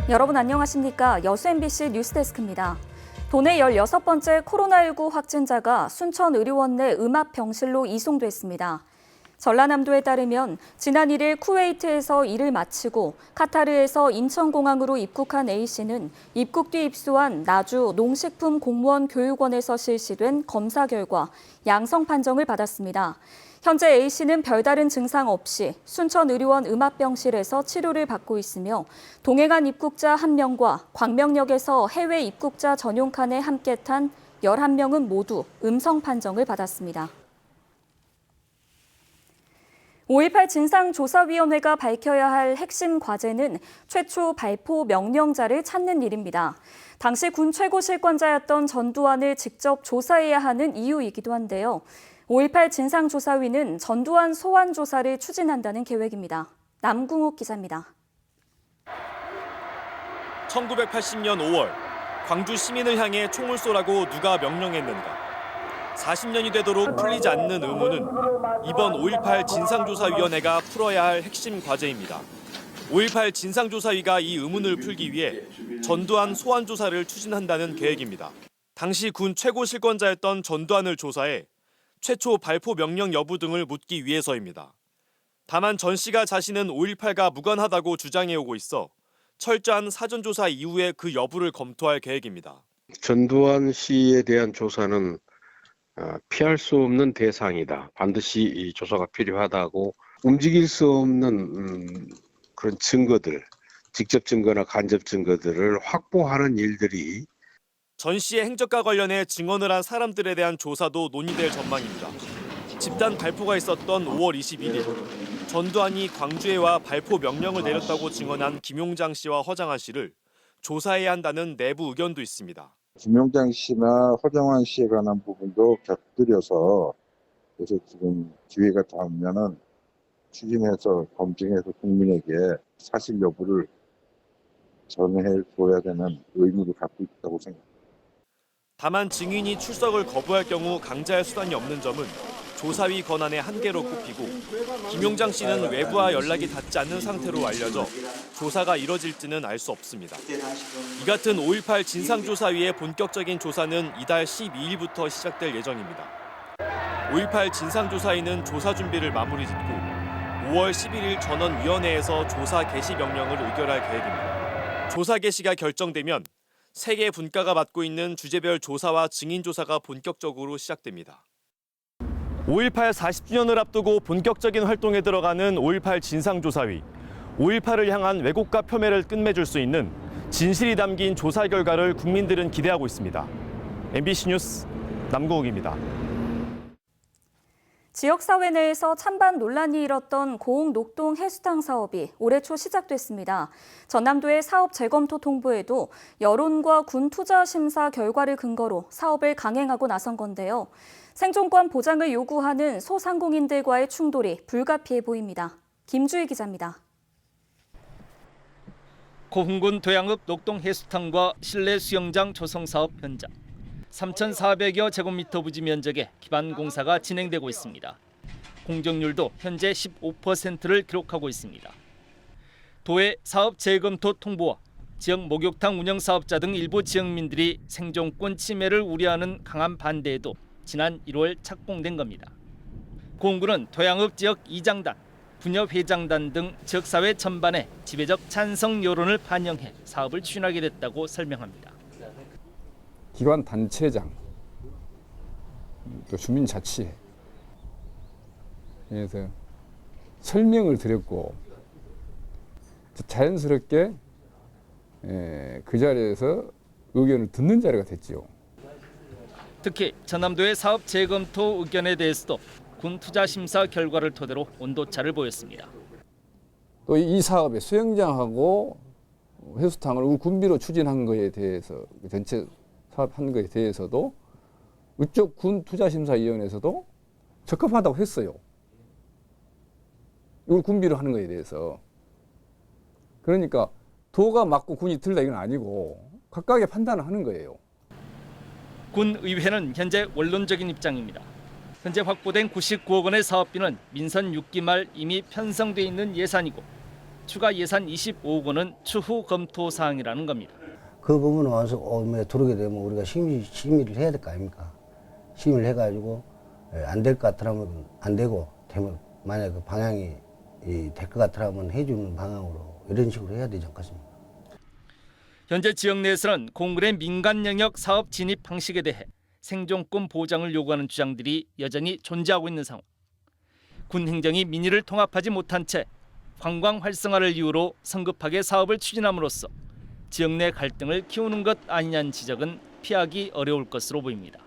여러분 안녕하십니까? 여수 MBC 뉴스데스크입니다. 도내 16번째 코로나19 확진자가 순천의료원 내 음압병실로 이송됐습니다. 전라남도에 따르면 지난 1일 쿠웨이트에서 일을 마치고 카타르에서 인천공항으로 입국한 A씨는 입국 뒤 입소한 나주 농식품공무원교육원에서 실시된 검사 결과 양성 판정을 받았습니다. 현재 A씨는 별다른 증상 없이 순천의료원 음압병실에서 치료를 받고 있으며 동행한 입국자 1명과 광명역에서 해외 입국자 전용 칸에 함께 탄 11명은 모두 음성 판정을 받았습니다. 5.18 진상조사위원회가 밝혀야 할 핵심 과제는 최초 발포 명령자를 찾는 일입니다. 당시 군 최고실권자였던 전두환을 직접 조사해야 하는 이유이기도 한데요. 5.18 진상조사위는 전두환 소환 조사를 추진한다는 계획입니다. 남궁욱 기자입니다. 1980년 5월 광주 시민을 향해 총을 쏘라고 누가 명령했는가? 40년이 되도록 풀리지 않는 의문은 이번 5.18 진상조사위원회가 풀어야 할 핵심 과제입니다. 5.18 진상조사위가 이 의문을 풀기 위해 전두환 소환 조사를 추진한다는 계획입니다. 당시 군 최고실권자였던 전두환을 조사해 최초 발포 명령 여부 등을 묻기 위해서입니다. 다만 전 씨가 자신은 5.18과 무관하다고 주장해오고 있어 철저한 사전조사 이후에 그 여부를 검토할 계획입니다. 전두환 씨에 대한 조사는 피할 수 없는 대상이다. 반드시 이 조사가 필요하다고 움직일 수 없는 그런 증거들, 직접 증거나 간접 증거들을 확보하는 일들이 전 씨의 행적과 관련해 증언을 한 사람들에 대한 조사도 논의될 전망입니다. 집단 발포가 있었던 5월 21일, 전두환이 광주에 와 발포 명령을 내렸다고 증언한 김용장 씨와 허장한 씨를 조사해야 한다는 내부 의견도 있습니다. 김용장 씨나 허정환 씨에 관한 부분도 곁들여서 그래서 지금 기회가 닿으면은 추진해서 검증해서 국민에게 사실 여부를 전해 줘야 되는 의무를 갖고 있다고 생각합니다. 다만 증인이 출석을 거부할 경우 강제할 수단이 없는 점은 조사위 권한의 한계로 꼽히고 김용장 씨는 외부와 연락이 닿지 않는 상태로 알려져 조사가 이뤄질지는 알 수 없습니다. 이 같은 5.18 진상조사위의 본격적인 조사는 이달 12일부터 시작될 예정입니다. 5.18 진상조사위는 조사 준비를 마무리 짓고 5월 11일 전원위원회에서 조사 개시 명령을 의결할 계획입니다. 조사 개시가 결정되면 세계 분과가 맡고 있는 주제별 조사와 증인 조사가 본격적으로 시작됩니다. 5.18 40주년을 앞두고 본격적인 활동에 들어가는 5.18 진상조사위. 5.18을 향한 왜곡과 폄훼를 끝맺을 수 있는 진실이 담긴 조사 결과를 국민들은 기대하고 있습니다. MBC 뉴스 남궁욱입니다. 지역사회 내에서 찬반 논란이 일었던 고흥 녹동 해수탕 사업이 올해 초 시작됐습니다. 전남도의 사업 재검토 통보에도 여론과 군 투자 심사 결과를 근거로 사업을 강행하고 나선 건데요. 생존권 보장을 요구하는 소상공인들과의 충돌이 불가피해 보입니다. 김주희 기자입니다. 고흥군 도양읍 녹동 해수탕과 실내 수영장 조성 사업 현장. 3,400여 제곱미터 부지 면적의 기반 공사가 진행되고 있습니다. 공정률도 현재 15%를 기록하고 있습니다. 도의 사업 재검토 통보와 지역 목욕탕 운영 사업자 등 일부 지역민들이 생존권 침해를 우려하는 강한 반대에도 지난 1월 착공된 겁니다. 고흥군은 도양읍 지역 이장단, 부녀회장단 등 지역사회 전반에 지배적 찬성 여론을 반영해 사업을 추진하게 됐다고 설명합니다. 기관 단체장, 또 주민자치에 그래서 설명을 드렸고 자연스럽게 그 자리에서 의견을 듣는 자리가 됐지요. 특히 전남도의 사업 재검토 의견에 대해서도 군 투자 심사 결과를 토대로 온도차를 보였습니다. 또 이 사업의 수영장하고 해수탕을 우리 군비로 추진한 것에 대해서 전체 사업한 것에 대해서도 이쪽 군 투자심사위원회에서도 적합하다고 했어요. 이걸 군비로 하는 것에 대해서. 그러니까 도가 맞고 군이 틀다 이건 아니고 각각의 판단을 하는 거예요. 군의회는 현재 원론적인 입장입니다. 현재 확보된 99억 원의 사업비는 민선 6기 말 이미 편성돼 있는 예산이고 추가 예산 25억 원은 추후 검토 사항이라는 겁니다. 그 부분은 와서 들어오게 되면 우리가 심의를 해야 될 거 아닙니까? 심의를 해가지고 안 될 것 같으면 안 되고 되면 만약 그 방향이 될 것 같으면 해주는 방향으로 이런 식으로 해야 되지 않겠습니까? 현재 지역 내에서는 공군의 민간 영역 사업 진입 방식에 대해 생존권 보장을 요구하는 주장들이 여전히 존재하고 있는 상황. 군 행정이 민의를 통합하지 못한 채 관광 활성화를 이유로 성급하게 사업을 추진함으로써 지역 내 갈등을 키우는 것 아니냐는 지적은 피하기 어려울 것으로 보입니다.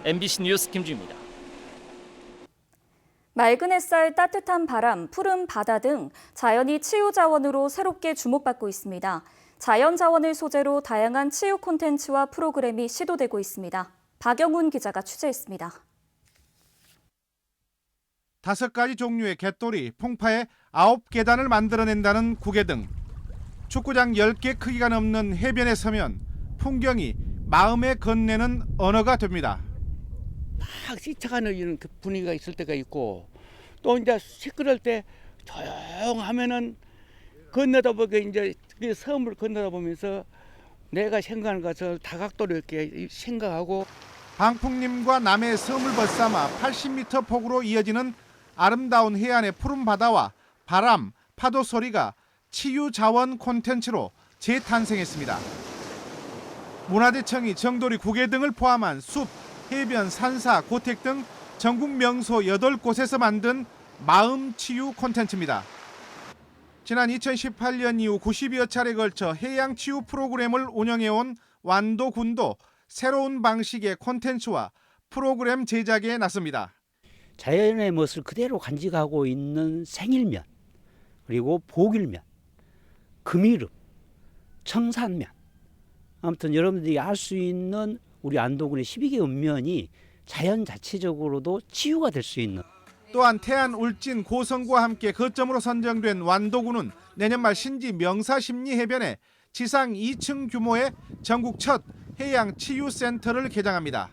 MBC 뉴스 김주입니다. 맑은 햇살, 따뜻한 바람, 푸른 바다 등 자연이 치유 자원으로 새롭게 주목받고 있습니다. 자연 자원을 소재로 다양한 치유 콘텐츠와 프로그램이 시도되고 있습니다. 박영훈 기자가 취재했습니다. 5가지 종류의 갯돌이 풍파에 9계단을 만들어낸다는 구계등. 축구장 10개 크기가 넘는 해변에 서면 풍경이 마음에 건네는 언어가 됩니다. 막 시차가는 그 분위기가 있을 때가 있고 또 이제 시끄러울 때 조용하면은 건너다 보게 이제 그 섬을 건너다 보면서 내가 생각하는 것을 다각도로 이렇게 생각하고 방풍림과 남해 섬을 벗삼아 80m 폭으로 이어지는 아름다운 해안의 푸른 바다와 바람, 파도 소리가 치유 자원 콘텐츠로 재탄생했습니다. 문화재청이 정돌이 구계등을 포함한 숲, 해변, 산사, 고택 등 전국 명소 8곳에서 만든 마음 치유 콘텐츠입니다. 지난 2018년 이후 90여 차례에 걸쳐 해양 치유 프로그램을 운영해온 완도군도 새로운 방식의 콘텐츠와 프로그램 제작에 나섭니다. 자연의 멋을 그대로 간직하고 있는 생일면, 그리고 복일면, 금이름, 청산면, 아무튼 여러분들이 알 수 있는 우리 안도군의 12개 읍면이 자연 자체적으로도 치유가 될 수 있는. 또한 태안, 울진, 고성과 함께 거점으로 선정된 완도군은 내년 말 신지 명사심리 해변에 지상 2층 규모의 전국 첫 해양 치유센터를 개장합니다.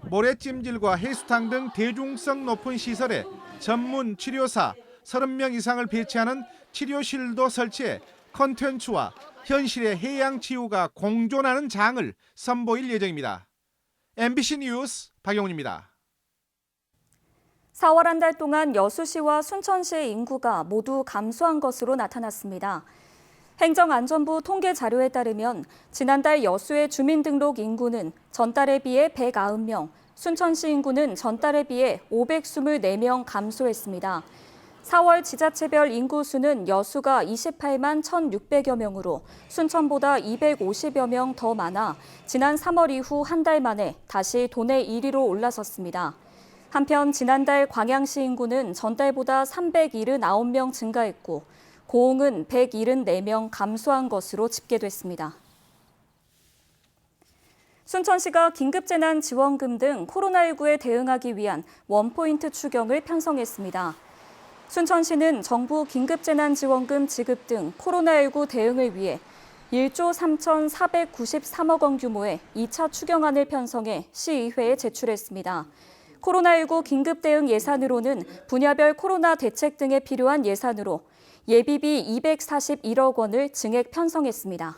모래찜질과 해수탕 등 대중성 높은 시설에 전문 치료사 30명 이상을 배치하는 치료실도 설치해 콘텐츠와 현실의 해양 치유가 공존하는 장을 선보일 예정입니다. MBC 뉴스 박영훈입니다. 4월 한 달 동안 여수시와 순천시의 인구가 모두 감소한 것으로 나타났습니다. 행정안전부 통계 자료에 따르면 지난달 여수의 주민등록 인구는 전달에 비해 190명, 순천시 인구는 전달에 비해 524명 감소했습니다. 4월 지자체별 인구수는 여수가 28만 1,600여 명으로 순천보다 250여 명 더 많아 지난 3월 이후 한 달 만에 다시 도내 1위로 올라섰습니다. 한편 지난달 광양시 인구는 전달보다 379명 증가했고 고흥은 174명 감소한 것으로 집계됐습니다. 순천시가 긴급재난지원금 등 코로나19에 대응하기 위한 원포인트 추경을 편성했습니다. 순천시는 정부 긴급재난지원금 지급 등 코로나19 대응을 위해 1조 3,493억 원 규모의 2차 추경안을 편성해 시의회에 제출했습니다. 코로나19 긴급대응 예산으로는 분야별 코로나 대책 등에 필요한 예산으로 예비비 241억 원을 증액 편성했습니다.